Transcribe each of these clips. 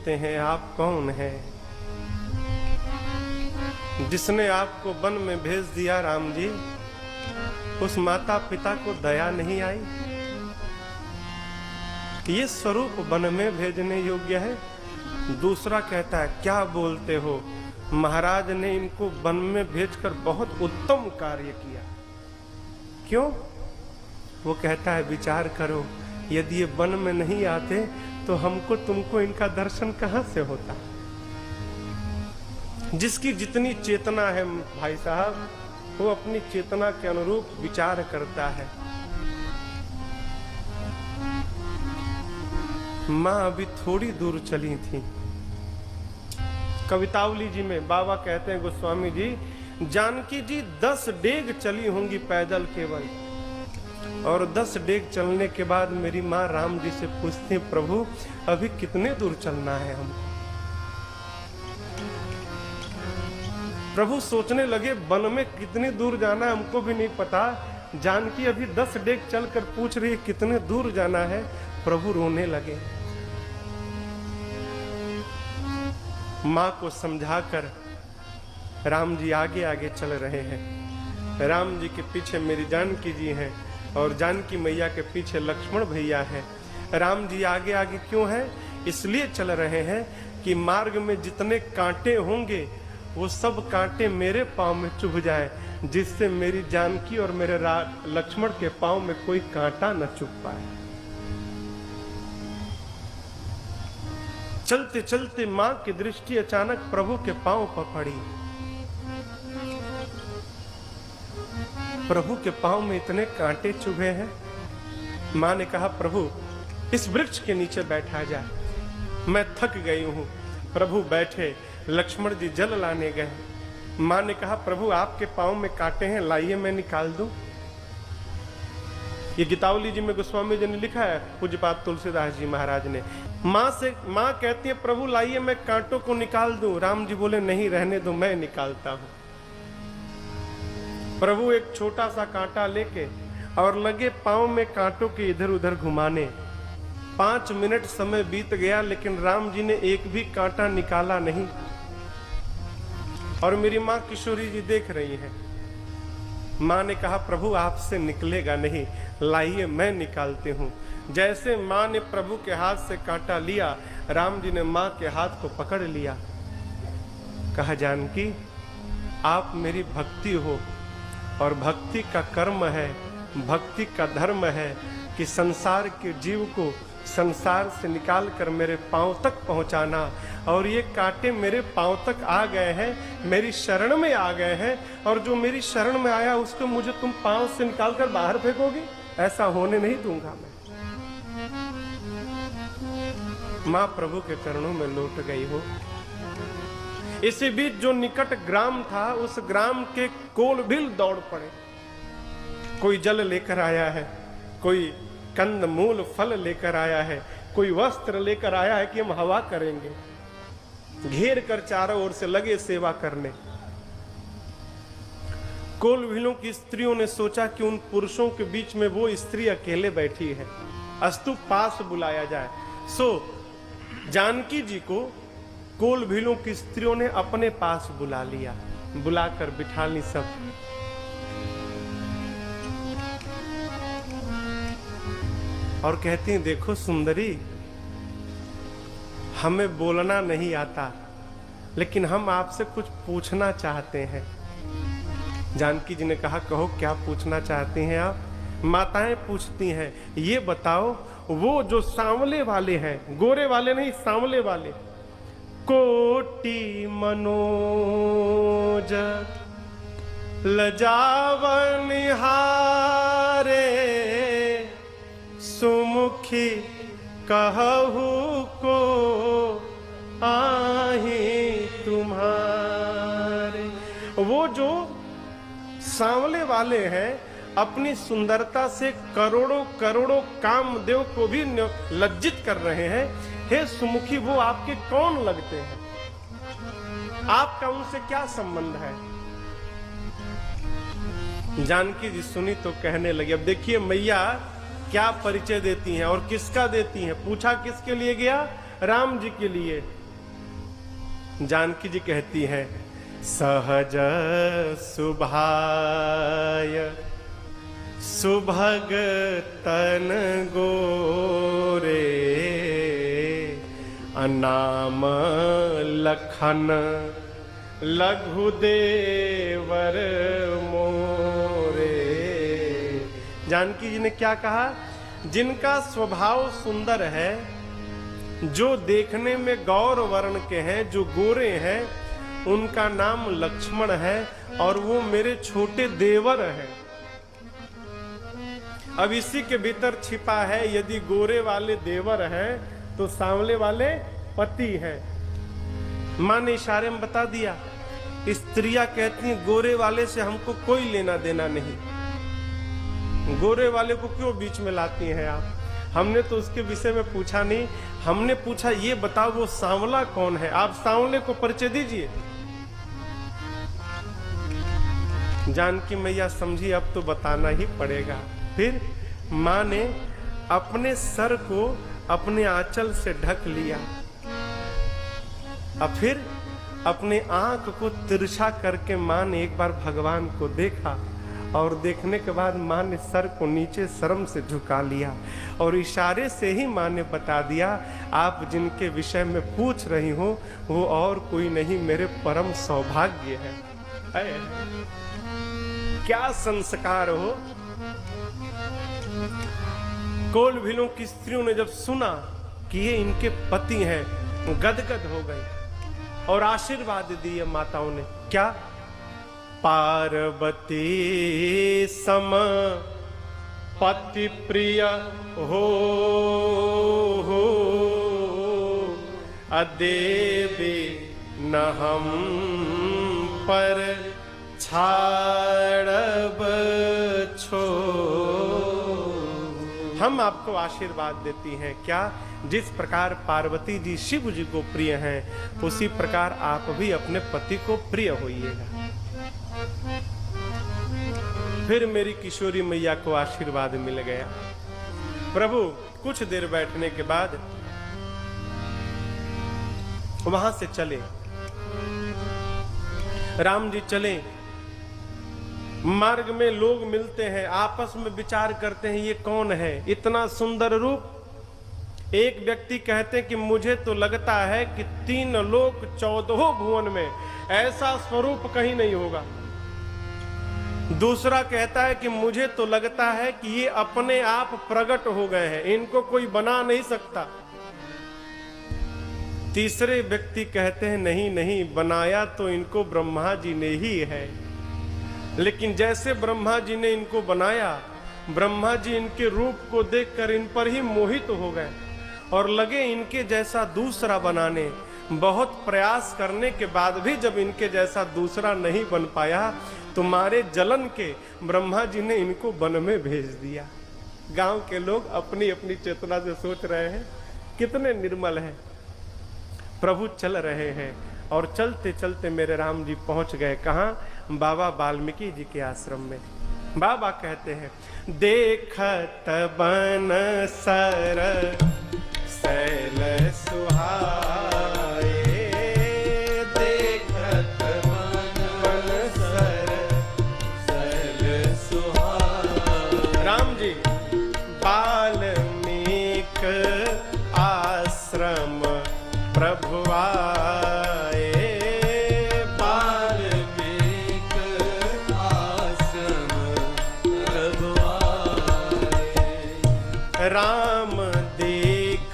पूछते हैं आप कौन हैं? जिसने आपको वन में भेज दिया राम जी, उस माता पिता को दया नहीं आई? ये स्वरूप वन में भेजने योग्य है? दूसरा कहता है क्या बोलते हो, महाराज ने इनको वन में भेजकर बहुत उत्तम कार्य किया। क्यों? वो कहता है विचार करो, यदि ये वन में नहीं आते तो हमको तुमको इनका दर्शन कहां से होता। जिसकी जितनी चेतना है भाई साहब, वो अपनी चेतना के अनुरूप विचार करता है। माँ अभी थोड़ी दूर चली थी। कवितावली जी में बाबा कहते हैं गोस्वामी जी, जानकी जी 10 डेग चली होंगी पैदल केवल, और 10 डेग चलने के बाद मेरी माँ राम जी से पूछती, प्रभु अभी कितने दूर चलना है हम? प्रभु सोचने लगे वन में कितनी दूर जाना है हमको भी नहीं पता। जानकी अभी 10 डेग चलकर पूछ रही है कितने दूर जाना है। प्रभु रोने लगे। माँ को समझाकर राम जी आगे आगे चल रहे हैं। राम जी के पीछे मेरी जानकी जी हैं और जानकी मैया के पीछे लक्ष्मण भैया हैं। राम जी आगे आगे क्यों हैं? इसलिए चल रहे हैं कि मार्ग में जितने कांटे होंगे वो सब कांटे मेरे पांव में चुभ जाए, जिससे मेरी जानकी और मेरे लक्ष्मण के पांव में कोई कांटा न चुभ पाए। चलते चलते मां की दृष्टि अचानक प्रभु के पांव पर पड़ी। प्रभु के पांव में इतने कांटे चुभे हैं। मां ने कहा प्रभु इस वृक्ष के नीचे बैठा जा, मैं थक गई हूं। प्रभु बैठे। लक्ष्मण जी जल लाने गए। मां ने कहा प्रभु आपके पांव में कांटे हैं, लाइए मैं निकाल दूं। ये गीतावली जी में गोस्वामी जी ने लिखा है, पूज्यपाद तुलसीदास जी महाराज ने। मां कहती है प्रभु लाइए मैं कांटों को निकाल दूं। राम जी बोले नहीं रहने दो, मैं निकालता हूं। प्रभु एक छोटा सा कांटा लेके और लगे पांव में कांटों के इधर उधर घुमाने। 5 मिनट समय बीत गया लेकिन राम जी ने एक भी कांटा निकाला नहीं। और मेरी माँ किशोरी जी देख रही है। माँ ने कहा प्रभु आपसे निकलेगा नहीं, लाइए मैं निकालती हूँ। जैसे माँ ने प्रभु के हाथ से कांटा लिया, राम जी ने माँ के हाथ को पकड़ लिया। कहा जानकी आप मेरी भक्ति हो, और भक्ति का कर्म है, भक्ति का धर्म है कि संसार के जीव को संसार से निकाल कर मेरे पांव तक पहुंचाना। और ये कांटे मेरे पांव तक आ गए हैं, मेरी शरण में आ गए हैं, और जो मेरी शरण में आया उसको मुझे तुम पांव से निकाल कर बाहर फेंकोगे? ऐसा होने नहीं दूंगा मैं। मां प्रभु के चरणों में लौट गई हो। इसी बीच जो निकट ग्राम था, उस ग्राम के कोलभिल दौड़ पड़े। कोई जल लेकर आया है, कोई कंद मूल फल लेकर आया है, कोई वस्त्र लेकर आया है कि हम हवा करेंगे। घेर कर चारों ओर से लगे सेवा करने। कोलभिलों की स्त्रियों ने सोचा कि उन पुरुषों के बीच में वो स्त्री अकेले बैठी है, अस्तु पास बुलाया जाए। सो जानकी जी को कोलभिलों की स्त्रियों ने अपने पास बुला लिया, बुलाकर बिठा ली सब। और कहती हैं देखो सुंदरी, हमें बोलना नहीं आता, लेकिन हम आपसे कुछ पूछना चाहते हैं। जानकी जी ने कहा कहो क्या पूछना चाहती हैं आप? माताएं पूछती हैं ये बताओ, वो जो सांवले वाले हैं, गोरे वाले नहीं सांवले वाले, कोटि मनोज लजावन हारे, सुमुखी कहू को आही तुम्हारे। वो जो सांवले वाले हैं अपनी सुंदरता से करोड़ों करोड़ों कामदेव को भी लज्जित कर रहे हैं। हे सुमुखी वो आपके कौन लगते हैं? आपका उनसे क्या संबंध है? जानकी जी सुनी तो कहने लगी, अब देखिए मैया क्या परिचय देती हैं और किसका देती हैं। पूछा किसके लिए गया? राम जी के लिए। जानकी जी कहती हैं, सहज सुभाय सुभग तन गोरे, अनाम लखन लघु देवर मोरे। जानकी जी ने क्या कहा? जिनका स्वभाव सुंदर है, जो देखने में गौर वर्ण के हैं, जो गोरे हैं, उनका नाम लक्ष्मण है और वो मेरे छोटे देवर हैं। अब इसी के भीतर छिपा है, यदि गोरे वाले देवर हैं तो सांवले वाले पति हैं। मां ने इशारे में बता दिया। स्त्रियां कहती हैं गोरे वाले से हमको कोई लेना देना नहीं, गोरे वाले को क्यों बीच में लाती हैं आप? हमने तो उसके विषय में पूछा नहीं, हमने पूछा ये बताओ वो सांवला कौन है, आप सांवले को परिचय दीजिए। जानकी मैया समझी अब तो बताना ही पड़ेगा। फिर मां ने अपने सर को अपने आंचल से ढक लिया, अब फिर अपने आंख को तिरछा करके मां ने एक बार भगवान को देखा और देखने के बाद मां ने सर को नीचे शर्म से झुका लिया और इशारे से ही मां ने बता दिया, आप जिनके विषय में पूछ रही हो वो और कोई नहीं, मेरे परम सौभाग्य है। क्या संस्कार हो। कोलभिलों की स्त्रियों ने जब सुना कि ये इनके पति हैं, गदगद हो गए और आशीर्वाद दिए माताओं ने। क्या? पार्वती सम पति प्रिय हो, अदेवी न हम पर छाड़ब छो। हम आपको आशीर्वाद देती हैं। क्या? जिस प्रकार पार्वती जी शिव जी को प्रिय हैं, उसी प्रकार आप भी अपने पति को प्रिय होइएगा। फिर मेरी किशोरी मैया को आशीर्वाद मिल गया। प्रभु कुछ देर बैठने के बाद वहां से चले, राम जी चले। मार्ग में लोग मिलते हैं, आपस में विचार करते हैं ये कौन है, इतना सुंदर रूप। एक व्यक्ति कहते कि मुझे तो लगता है कि 3 लोक 14 भुवन में ऐसा स्वरूप कहीं नहीं होगा। दूसरा कहता है कि मुझे तो लगता है कि ये अपने आप प्रकट हो गए हैं, इनको कोई बना नहीं सकता। तीसरे व्यक्ति कहते हैं नहीं नहीं, बनाया तो इनको ब्रह्मा जी ने ही है। लेकिन जैसे ब्रह्मा जी ने इनको बनाया, ब्रह्मा जी इनके रूप को देखकर इन पर ही मोहित हो गए और लगे इनके जैसा दूसरा बनाने। बहुत प्रयास करने के बाद भी जब इनके जैसा दूसरा नहीं बन पाया, तो मारे जलन के ब्रह्मा जी ने इनको वन में भेज दिया। गांव के लोग अपनी अपनी चेतना से सोच रहे हैं कितने निर्मल हैं। प्रभु चल रहे हैं और चलते चलते मेरे राम जी पहुंच गए कहाँ? बाबा वाल्मीकि जी के आश्रम में। बाबा कहते हैं, देखत बन सर सैल सुहाए, देखत बन सर सैल सुहाए। राम जी वाल्मीकि आश्रम प्रभु आए, राम देख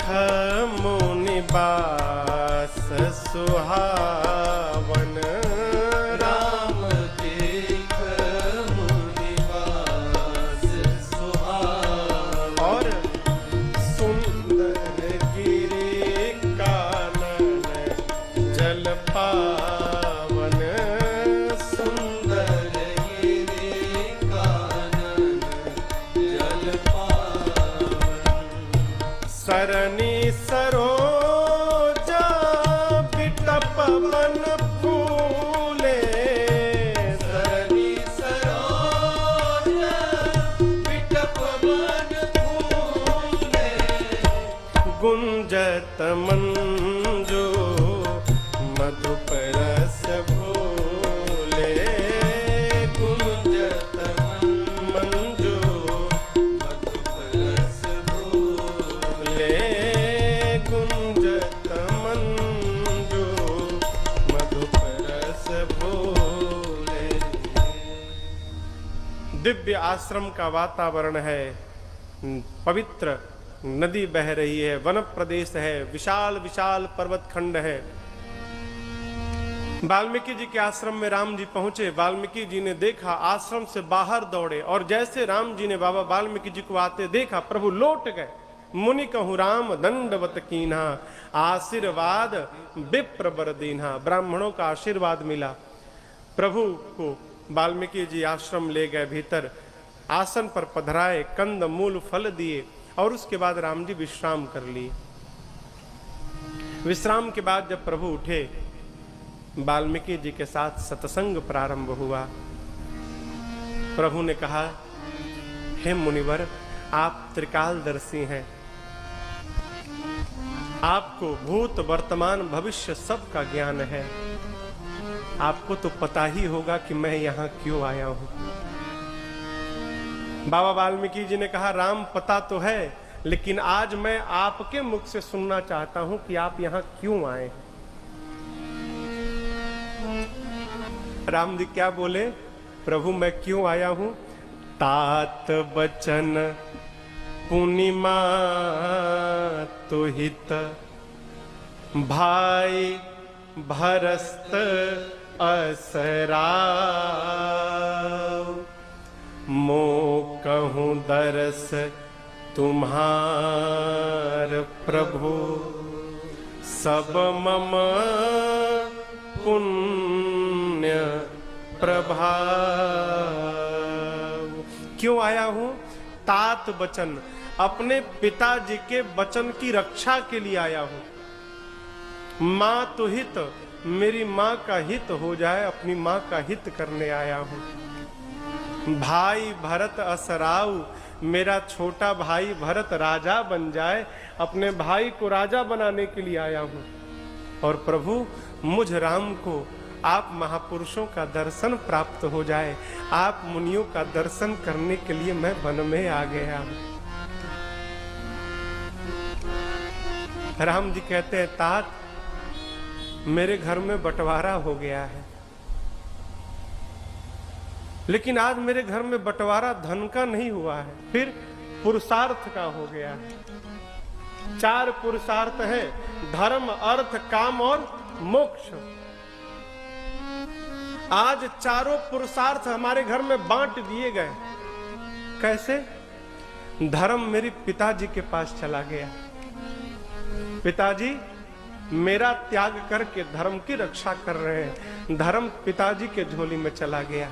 मुनि बास सुहावन, राम देख मुनि बास सुहावन। और सुंदर गिरि कानन जल पावन, सुंदर गिरि कानन जल पावन। सरनी सरोजा बिटप मन दिव्य आश्रम का वातावरण है, पवित्र नदी बह रही है, वन प्रदेश है, विशाल विशाल पर्वत खंड है। वाल्मीकि जी के आश्रम में राम जी पहुंचे। वाल्मीकि जी ने देखा, आश्रम से बाहर दौड़े और जैसे राम जी ने बाबा वाल्मीकि जी को आते देखा, प्रभु लौट गए। मुनि कहूँ राम दंडवत कीन्हा, आशीर्वाद विप्र बर दीन्हा। ब्राह्मणों का आशीर्वाद मिला। प्रभु को वाल्मीकि जी आश्रम ले गए भीतर, आसन पर पधराए, कंद मूल फल दिए और उसके बाद राम जी विश्राम कर लिए। विश्राम के बाद जब प्रभु उठे, वाल्मीकि जी के साथ सत्संग प्रारंभ हुआ। प्रभु ने कहा, हे मुनिवर, आप त्रिकालदर्शी हैं, आपको भूत वर्तमान भविष्य सब का ज्ञान है। आपको तो पता ही होगा कि मैं यहाँ क्यों आया हूं। बाबा वाल्मीकि जी ने कहा, राम पता तो है, लेकिन आज मैं आपके मुख से सुनना चाहता हूं कि आप यहाँ क्यों आए हैं। राम जी क्या बोले, प्रभु मैं क्यों आया हूं? तात बचन पूर्णिमा तो हित, भाई भरस्त असरा, मो कहूँ दरस तुम्हार प्रभु, सब मम पुण्य प्रभाव। क्यों आया हूं? तात बचन, अपने पिताजी के वचन की रक्षा के लिए आया हूं। मां तो हित, मेरी मां का हित हो जाए, अपनी मां का हित करने आया हूं। भाई भरत असराऊ, मेरा छोटा भाई भरत राजा बन जाए, अपने भाई को राजा बनाने के लिए आया हूं। और प्रभु मुझ राम को आप महापुरुषों का दर्शन प्राप्त हो जाए, आप मुनियों का दर्शन करने के लिए मैं वन में आ गया हूं। राम जी कहते हैं, तात मेरे घर में बंटवारा हो गया है, लेकिन आज मेरे घर में बंटवारा धन का नहीं हुआ है, फिर पुरुषार्थ का हो गया है। 4 पुरुषार्थ है, धर्म अर्थ काम और मोक्ष। आज चारों पुरुषार्थ हमारे घर में बांट दिए गए। कैसे? धर्म मेरे पिताजी के पास चला गया, पिताजी मेरा त्याग करके धर्म की रक्षा कर रहे हैं, धर्म पिताजी के झोली में चला गया।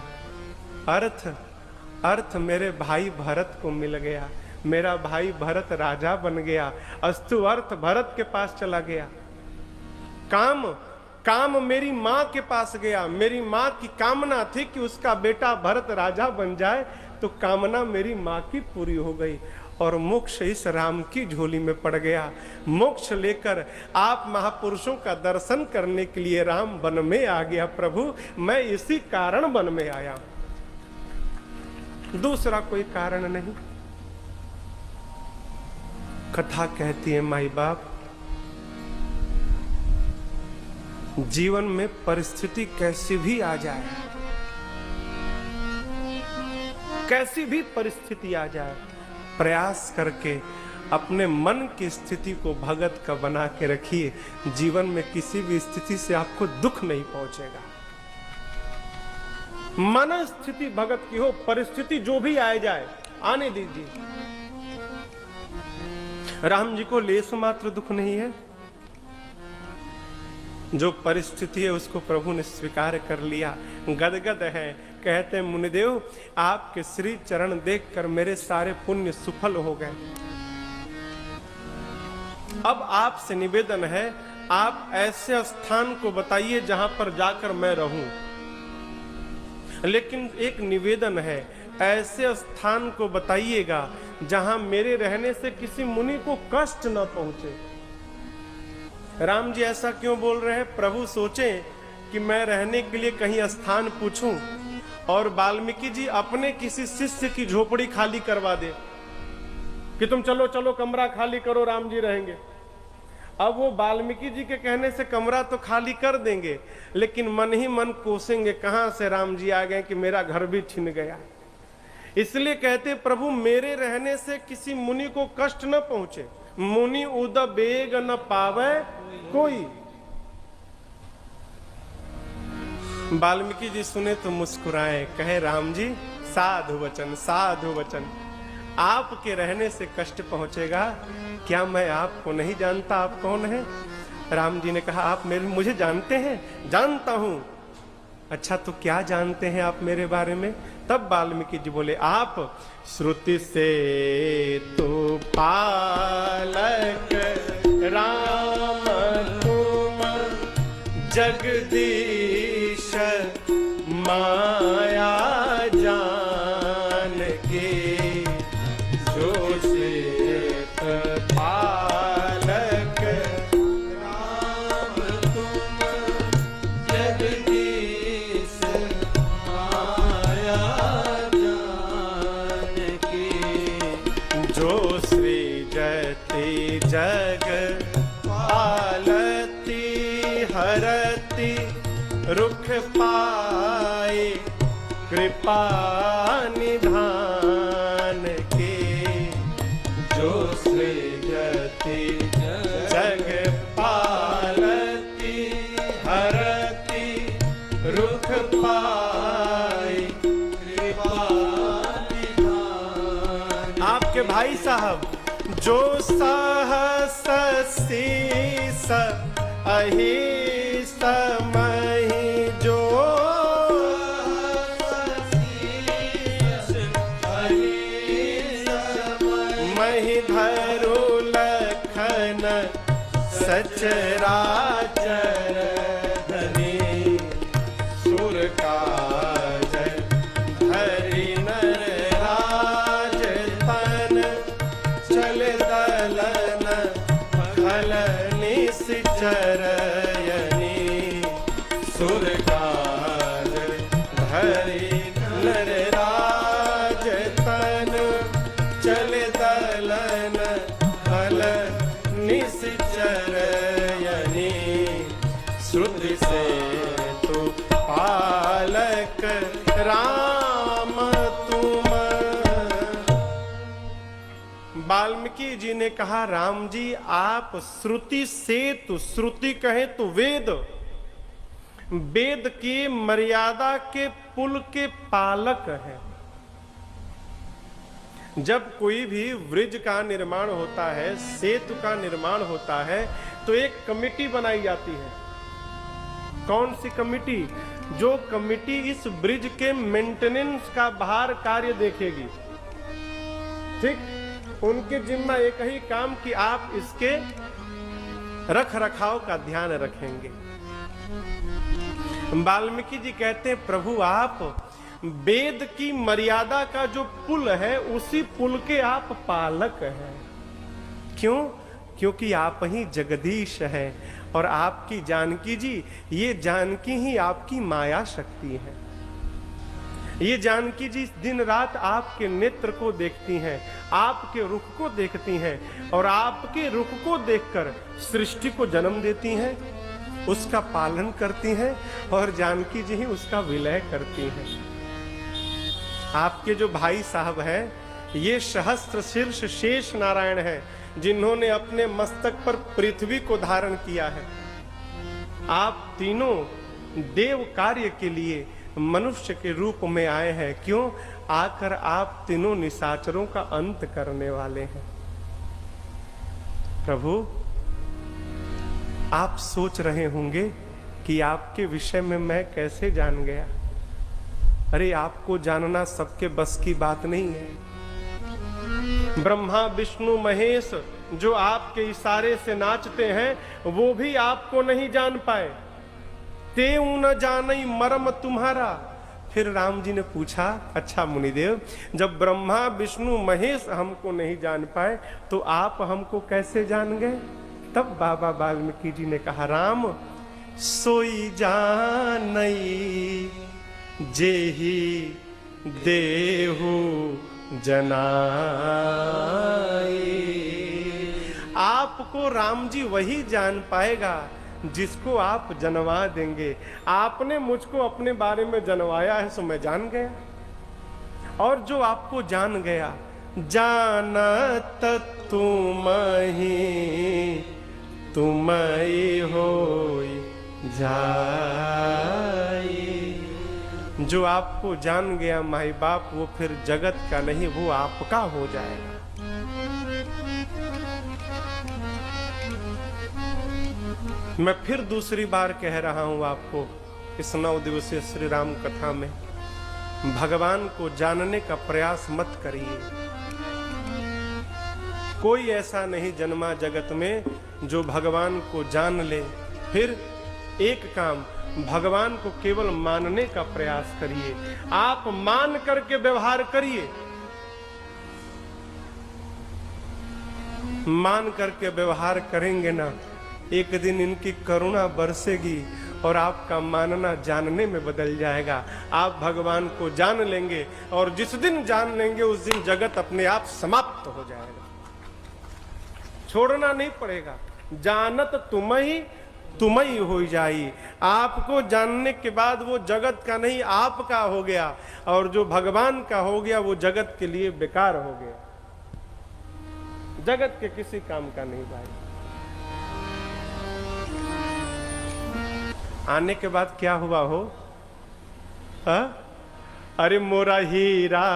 अर्थ मेरे भाई भरत को मिल गया, मेरा भाई भरत राजा बन गया, अस्तु अर्थ भरत के पास चला गया। काम मेरी मां के पास गया, मेरी मां की कामना थी कि उसका बेटा भरत राजा बन जाए, तो कामना मेरी मां की पूरी हो गई। और मोक्ष इस राम की झोली में पड़ गया। मोक्ष लेकर आप महापुरुषों का दर्शन करने के लिए राम वन में आ गया। प्रभु मैं इसी कारण वन में आया, दूसरा कोई कारण नहीं। कथा कहती है, माई बाप, जीवन में परिस्थिति कैसी भी आ जाए, कैसी भी परिस्थिति आ जाए, प्रयास करके अपने मन की स्थिति को भगत का बना के रखिए। जीवन में किसी भी स्थिति से आपको दुख नहीं पहुंचेगा। मन स्थिति भगत की हो, परिस्थिति जो भी आ जाए आने दीजिए। राम जी को लेस मात्र दुख नहीं है, जो परिस्थिति है उसको प्रभु ने स्वीकार कर लिया, गदगद है। कहते हैं, मुनिदेव आपके श्री चरण देखकर मेरे सारे पुण्य सुफल हो गए। अब आपसे निवेदन है, आप ऐसे स्थान को बताइए जहां पर जाकर मैं रहूं। लेकिन एक निवेदन है, ऐसे स्थान को बताइएगा जहां मेरे रहने से किसी मुनि को कष्ट न पहुंचे। राम जी ऐसा क्यों बोल रहे हैं? प्रभु सोचे कि मैं रहने के लिए कहीं स्थान पूछूं और वाल्मीकि जी अपने किसी शिष्य की झोपड़ी खाली करवा दे कि तुम चलो चलो कमरा खाली करो, राम जी रहेंगे। अब वो वाल्मीकि जी के कहने से कमरा तो खाली कर देंगे, लेकिन मन ही मन कोसेंगे, कहां से राम जी आ गए कि मेरा घर भी छिन गया। इसलिए कहते प्रभु मेरे रहने से किसी मुनि को कष्ट न पहुंचे, मुनि उद बेग न पावे कोई। वाल्मीकि जी सुने तो मुस्कुराए, कहे राम जी साधु वचन, साधु वचन। आपके रहने से कष्ट पहुंचेगा, क्या मैं आपको नहीं जानता, आप कौन है? राम जी ने कहा आप मुझे जानते हैं? जानता हूं। अच्छा तो क्या जानते हैं आप मेरे बारे में? तब वाल्मीकि जी बोले आप श्रुति से तो पालक राम तुम जगदीश माया जान के, जो श्रेष्ठ पालक राम तुम जगदीश माया जान के, जो सृजति जग पालती हरती रुख पाए कृपा निधान के, जो सृजति जग पालती हरती रुख पाए कृपा निधान। आपके भाई साहब जो सहस शीस अहिस मही, जो मही धरु लखन सचराचर धनी, सुर काज हरि नर राज तन, चल दलन खल निश्चरयनी, सुर काज हरि नर राज तन, चल दलन खल निश्चरयनी, श्रुति से तो पालक राम तुम। वाल्मीकि जी ने कहा राम जी आप श्रुति से तो, श्रुति कहे तो वेद, वेद की मर्यादा के पुल के पालक हैं। जब कोई भी ब्रिज का निर्माण होता है, सेतु का निर्माण होता है, तो एक कमिटी बनाई जाती है। कौन सी कमिटी? जो कमिटी इस ब्रिज के मेंटेनेंस का बाहर कार्य देखेगी। ठीक, उनके जिम्मा एक ही काम कि आप इसके रख रखाव का ध्यान रखेंगे। वाल्मीकि जी कहते हैं प्रभु आप वेद की मर्यादा का जो पुल है उसी पुल के आप पालक हैं। क्यों? क्योंकि आप ही जगदीश हैं और आपकी जानकी जी, ये जानकी ही आपकी माया शक्ति है। ये जानकी जी दिन रात आपके नेत्र को देखती हैं, आपके रुख को देखती हैं और आपके रुख को देखकर सृष्टि को जन्म देती हैं, उसका पालन करती हैं और जानकी जी ही उसका विलय करती हैं। आपके जो भाई साहब हैं ये सहस्त्र शीर्ष शेष नारायण हैं, जिन्होंने अपने मस्तक पर पृथ्वी को धारण किया है। आप तीनों देव कार्य के लिए मनुष्य के रूप में आए हैं। क्यों? आकर आप तीनों निशाचरों का अंत करने वाले हैं। प्रभु आप सोच रहे होंगे कि आपके विषय में मैं कैसे जान गया। अरे आपको जानना सबके बस की बात नहीं है। ब्रह्मा विष्णु महेश जो आपके इशारे से नाचते हैं वो भी आपको नहीं जान पाए। तेऊ न जानई मर्म तुम्हारा। फिर राम जी ने पूछा, अच्छा मुनिदेव, जब ब्रह्मा विष्णु महेश हमको नहीं जान पाए तो आप हमको कैसे जान गए? तब बाबा वाल्मीकि जी ने कहा, राम सोई जानई जेहि देहु जनाई। आपको राम जी वही जान पाएगा जिसको आप जनवा देंगे। आपने मुझको अपने बारे में जनवाया है सो मैं जान गया। और जो आपको जान गया, जानत तुम ही होई जाई। जो आपको जान गया माई बाप, वो फिर जगत का नहीं, वो आपका हो जाएगा। मैं फिर दूसरी बार कह रहा हूं आपको, इस 9 दिवसीय श्री राम कथा में भगवान को जानने का प्रयास मत करिए। कोई ऐसा नहीं जन्मा जगत में जो भगवान को जान ले। फिर एक काम, भगवान को केवल मानने का प्रयास करिए। आप मान करके व्यवहार करिए, मान करके व्यवहार करेंगे ना, एक दिन इनकी करुणा बरसेगी और आपका मानना जानने में बदल जाएगा। आप भगवान को जान लेंगे और जिस दिन जान लेंगे उस दिन जगत अपने आप समाप्त हो जाएगा, छोड़ना नहीं पड़ेगा। जानत तुम ही हो जाई। आपको जानने के बाद वो जगत का नहीं आपका हो गया, और जो भगवान का हो गया वो जगत के लिए बेकार हो गया, जगत के किसी काम का नहीं भाई। आने के बाद क्या हुआ हो? अरे मोरा हीरा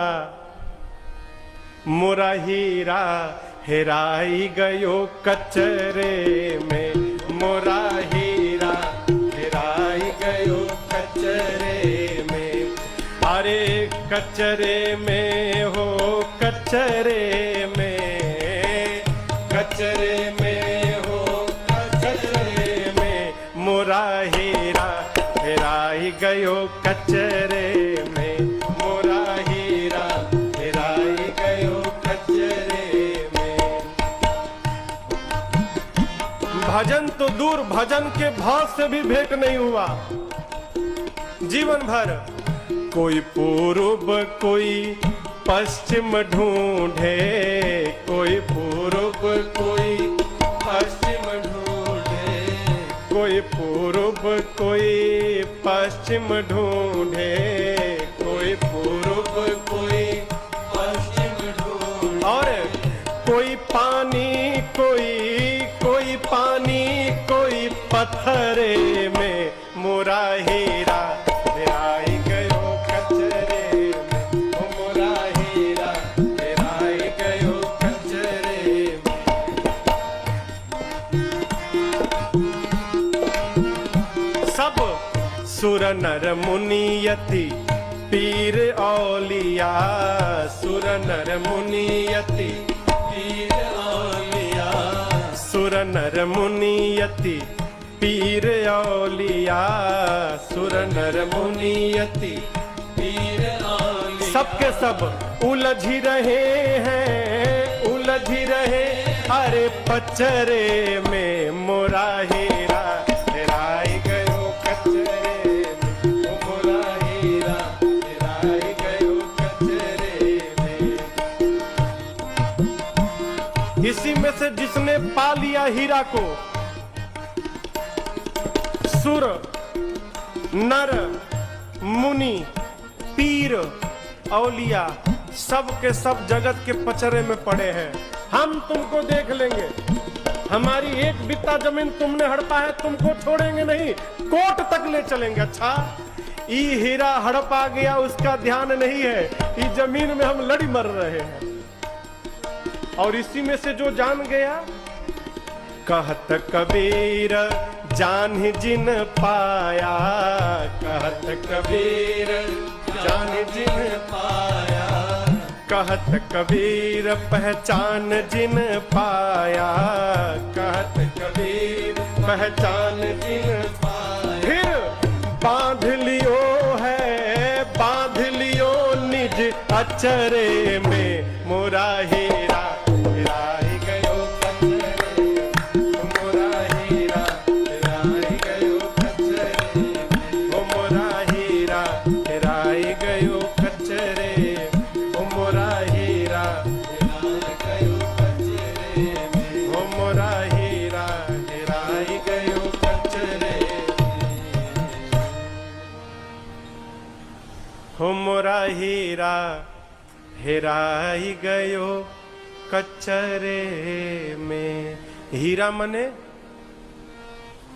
हेराई गयो कचरे में, मोरा हीरा हेराई गयो कचरे में। अरे कचरे में हो, कचरे में, कचरे में हो, कचरे में, मोरा हीरा हेराई गयो कचरे में, मोरा हीरा हेराई गयो कचरे में। भजन तो दूर, भजन के भाव से भी भेंट नहीं हुआ जीवन भर। कोई पूर्व कोई पश्चिम ढूंढे, कोई पूर्व कोई पश्चिम ढूंढे, कोई पूर्व कोई पश्चिम ढूंढे, कोई पूर्व कोई पश्चिम ढूंढे। और कोई पानी कोई पानी कोई पत्थरे में, मोरा हीरा हेराई गयो कचरे में, ओ मोरा हीरा हेराई गयो कचरे में। सब सुर नर मुनियति पीर औलिया, सुर नर मुनियति पीर औलिया, सुर नर मुनियति पीर औलिया, सुर नर मुनियति पीर औलिया। सबके सब उलझी रहे हैं, उलझी रहे अरे पचरे में, मोरा हीरा हेराई गयो कचरे में, ओ मोरा हीरा हेराई गयो कचरे में। इसी में से जिसने पा लिया हीरा को, सुर नर मुनि पीर औलिया सब के सब जगत के पचरे में पड़े हैं। हम तुमको देख लेंगे, हमारी एक बित्ता जमीन तुमने हड़पा है, तुमको छोड़ेंगे नहीं, कोर्ट तक ले चलेंगे। अच्छा, ई हीरा हड़पा गया उसका ध्यान नहीं है, इस जमीन में हम लड़ी मर रहे हैं। और इसी में से जो जान गया, कहत कबीर जान जिन पाया, कहत कबीर जान जिन पाया, कहत कबीर पहचान जिन पाया, कहत कबीर पहचान जिन पाया। फिर बांध लियो है, बांध लियो निज अचरे में, मोरा हीरा हेराई गयो कचरे में, मोरा हीरा हेराई गयो कचरे में, ओ मोरा हीरा हेराई गयो कचरे में, ओ मोरा हीरा हेराई गयो कचरे में, ओ मोरा हीरा हेराई गयो कचरे में, ओ मोरा हीरा हेराई गयो कचरे में। हीरा मने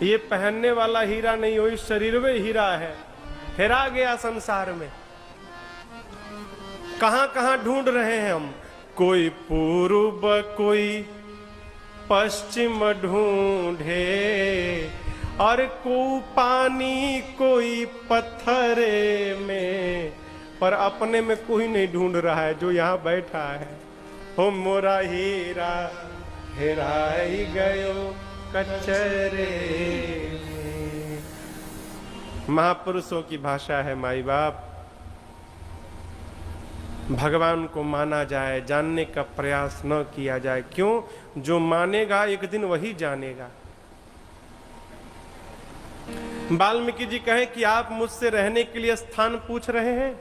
ये पहनने वाला हीरा नहीं हो, इस शरीर में हीरा है, हेरा गया संसार में। कहां कहां ढूंढ रहे हैं हम, कोई पूर्व कोई पश्चिम ढूंढे, और को पानी कोई पत्थरे में, पर अपने में कोई नहीं ढूंढ रहा है जो यहाँ बैठा है। हो मोरा हीरा हेराई गयो कचरे में। महापुरुषों की भाषा है माई बाप। भगवान को माना जाए, जानने का प्रयास न किया जाए। क्यों? जो मानेगा एक दिन वही जानेगा। वाल्मीकि जी कहें कि आप मुझसे रहने के लिए स्थान पूछ रहे हैं,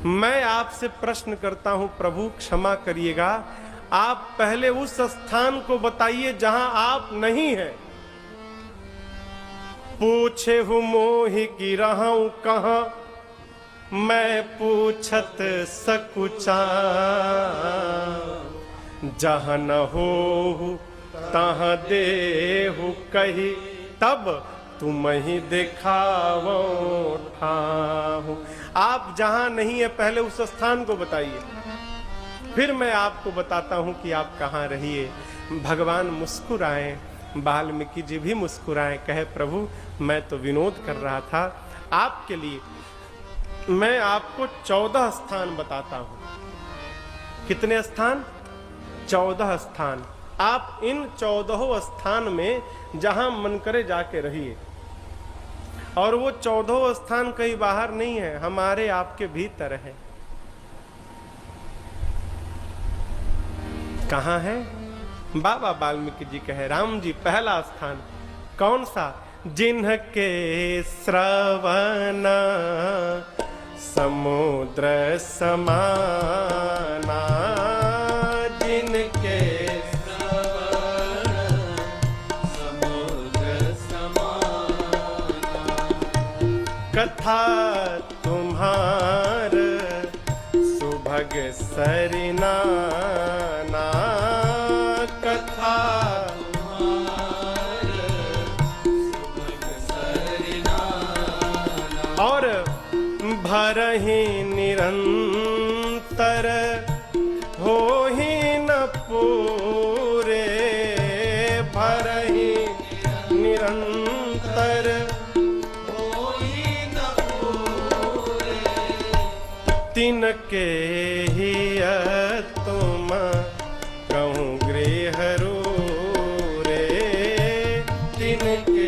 मैं आपसे प्रश्न करता हूं प्रभु क्षमा करिएगा, आप पहले उस स्थान को बताइए जहां आप नहीं हैं। पूछे हूं मोहि की रहूं कहां, मैं पूछत सकुचा, जहां न हो तहां देहु कही, तब तुम ही दिखावो ठाहु। आप जहां नहीं है पहले उस स्थान को बताइए, फिर मैं आपको बताता हूं कि आप कहां रहिए। भगवान मुस्कुराए, वाल्मीकि जी भी मुस्कुराए, कहे प्रभु मैं तो विनोद कर रहा था आपके लिए। मैं आपको 14 स्थान बताता हूं। कितने स्थान? 14 स्थान। आप इन 14 स्थान में जहां मन करे जाके रहिए। और वो 14 स्थान कहीं बाहर नहीं है, हमारे आपके भीतर है। कहां है? बाबा वाल्मीकि जी कहे, राम जी पहला स्थान कौन सा? जिन्हके श्रवण समुद्र समाना, जिनके श्रवण समुद्र समाना, कथा तुम्हार सुभग सरिनाना, कथा तुम्हार सुभग सरिनाना, और भरहि निरंतर हो ही न पूरे, भरहि निरंतर हो ही न पूरे, तिनके ही तुम कहूँ गृह रे, तिनके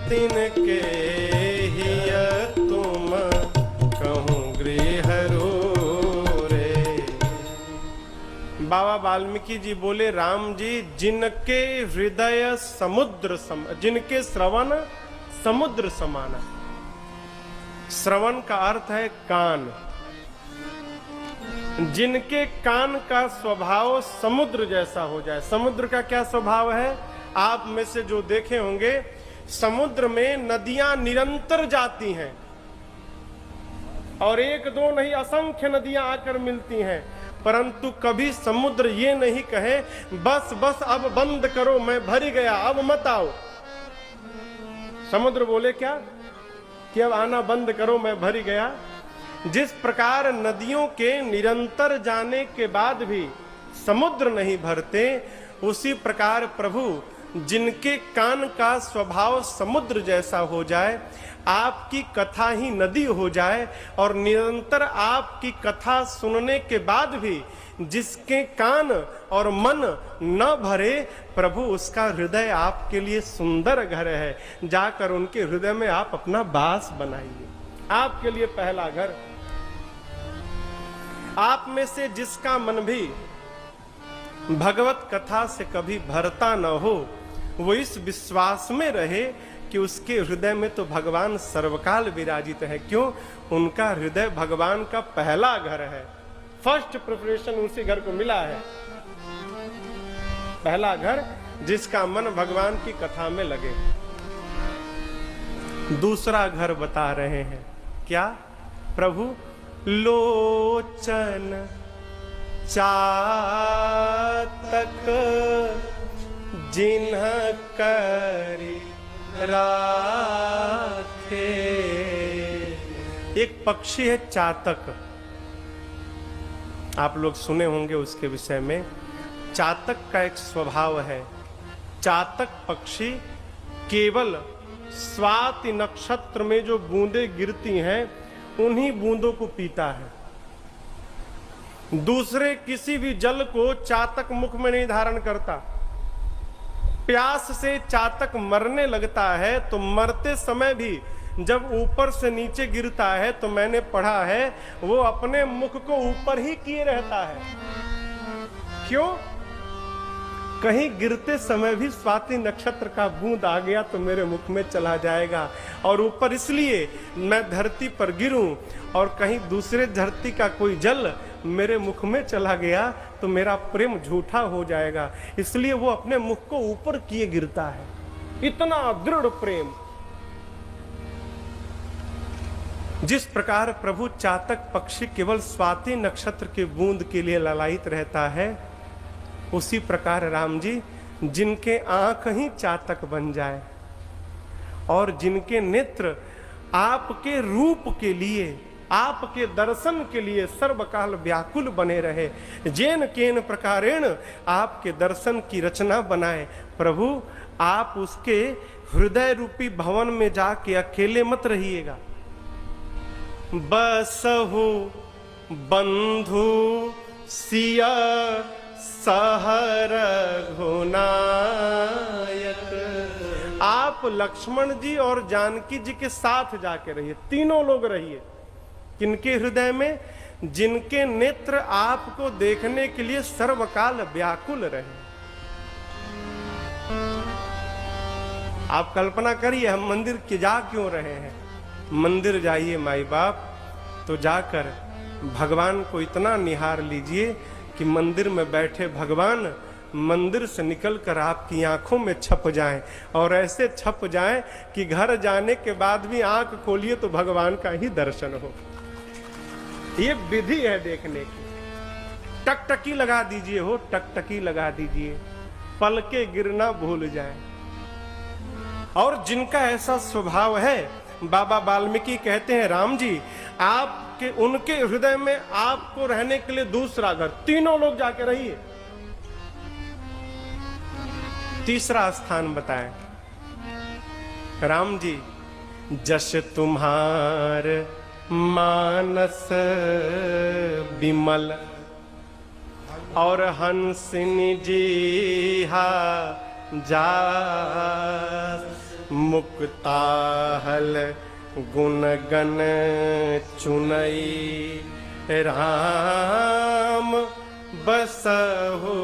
तिनके हिय तुम कहूँ गृह रे। बाबा वाल्मीकि जी बोले, राम जी जिनके हृदय समुद्र जिनके श्रवण समुद्र समाना। श्रवण का अर्थ है कान। जिनके कान का स्वभाव समुद्र जैसा हो जाए। समुद्र का क्या स्वभाव है? आप में से जो देखे होंगे, समुद्र में नदियां निरंतर जाती हैं, और एक दो नहीं असंख्य नदियां आकर मिलती हैं, परंतु कभी समुद्र ये नहीं कहे बस बस अब बंद करो, मैं भर गया, अब मत आओ। समुद्र बोले क्या कि अब आना बंद करो, मैं भर गया। जिस प्रकार नदियों के निरंतर जाने के बाद भी समुद्र नहीं भरते, उसी प्रकार प्रभु जिनके कान का स्वभाव समुद्र जैसा हो जाए, आपकी कथा ही नदी हो जाए, और निरंतर आपकी कथा सुनने के बाद भी जिसके कान और मन न भरे, प्रभु उसका हृदय आपके लिए सुंदर घर है। जाकर उनके हृदय में आप अपना वास बनाइए। आपके लिए पहला घर। आप में से जिसका मन भी भगवत कथा से कभी भरता न हो, वो इस विश्वास में रहे कि उसके हृदय में तो भगवान सर्वकाल विराजित है। क्यों? उनका हृदय भगवान का पहला घर है। फर्स्ट प्रिपरेशन उसी घर को मिला है। पहला घर जिसका मन भगवान की कथा में लगे। दूसरा घर बता रहे हैं। क्या? प्रभु लोचन चातक जिन्ह करी राखे। एक पक्षी है चातक, आप लोग सुने होंगे उसके विषय में। चातक का एक स्वभाव है, चातक पक्षी केवल स्वाति नक्षत्र में जो बूंदें गिरती हैं उन्हीं बूंदों को पीता है। दूसरे किसी भी जल को चातक मुख में नहीं धारण करता। प्यास से चातक मरने लगता है तो मरते समय भी जब ऊपर से नीचे गिरता है तो मैंने पढ़ा है वो अपने मुख को ऊपर ही किए रहता है। क्यों? कहीं गिरते समय भी स्वाति नक्षत्र का बूंद आ गया तो मेरे मुख में चला जाएगा, और ऊपर इसलिए मैं धरती पर गिरूं और कहीं दूसरे धरती का कोई जल मेरे मुख में चला गया तो मेरा प्रेम झूठा हो जाएगा, इसलिए वो अपने मुख को ऊपर किए गिरता है। इतना दृढ़ प्रेम। जिस प्रकार प्रभु चातक पक्षी केवल स्वाति नक्षत्र के बूंद के लिए ललायित रहता है, उसी प्रकार राम जी जिनके आंख ही चातक बन जाए और जिनके नेत्र आपके रूप के लिए, आपके दर्शन के लिए सर्वकाल व्याकुल बने रहे, जेन केन प्रकारेण आपके दर्शन की रचना बनाए। प्रभु आप उसके हृदय रूपी भवन में जाके अकेले मत रहिएगा। बसहु बंधु सिया सहर घुनायक। आप लक्ष्मण जी और जानकी जी के साथ जाके रहिए, तीनों लोग रहिए। किनके हृदय में? जिनके नेत्र आपको देखने के लिए सर्वकाल व्याकुल रहे। आप कल्पना करिए हम मंदिर के जा क्यों रहे हैं। मंदिर जाइए माई बाप तो जाकर भगवान को इतना निहार लीजिए कि मंदिर में बैठे भगवान मंदिर से निकलकर आपकी आंखों में छप जाएं, और ऐसे छप जाएं कि घर जाने के बाद भी आंख खोलिए तो भगवान का ही दर्शन हो। ये विधि है देखने की। टकटकी लगा दीजिए हो, टकटकी लगा दीजिए, पलके गिरना भूल जाए। और जिनका ऐसा स्वभाव है, बाबा वाल्मीकि कहते हैं राम जी आपके उनके हृदय में आपको रहने के लिए दूसरा घर, तीनों लोग जाके रहिए। तीसरा स्थान बताएं राम जी, जस तुम्हार मानस विमल और हंसिनी जीहा जा मुक्ताहल गुण गण चुनई राम बसहु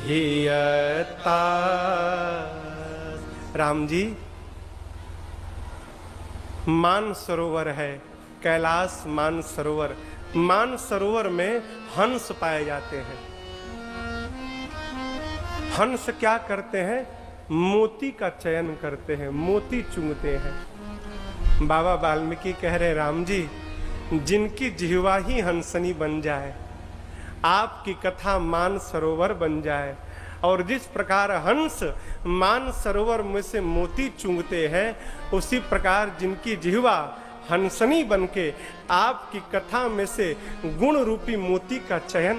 हियता। राम जी मान सरोवर है, कैलाश मान सरोवर। मान सरोवर में हंस पाए जाते हैं। हंस क्या करते हैं? मोती का चयन करते हैं, मोती चुंगते हैं। बाबा वाल्मीकि कह रहे राम जी जिनकी जिह्वा ही हंसनी बन जाए, आपकी कथा मान सरोवर बन जाए, और जिस प्रकार हंस मान सरोवर में से मोती चुंगते हैं, उसी प्रकार जिनकी जिह्वा हंसनी बनके आपकी कथा में से गुण रूपी मोती का चयन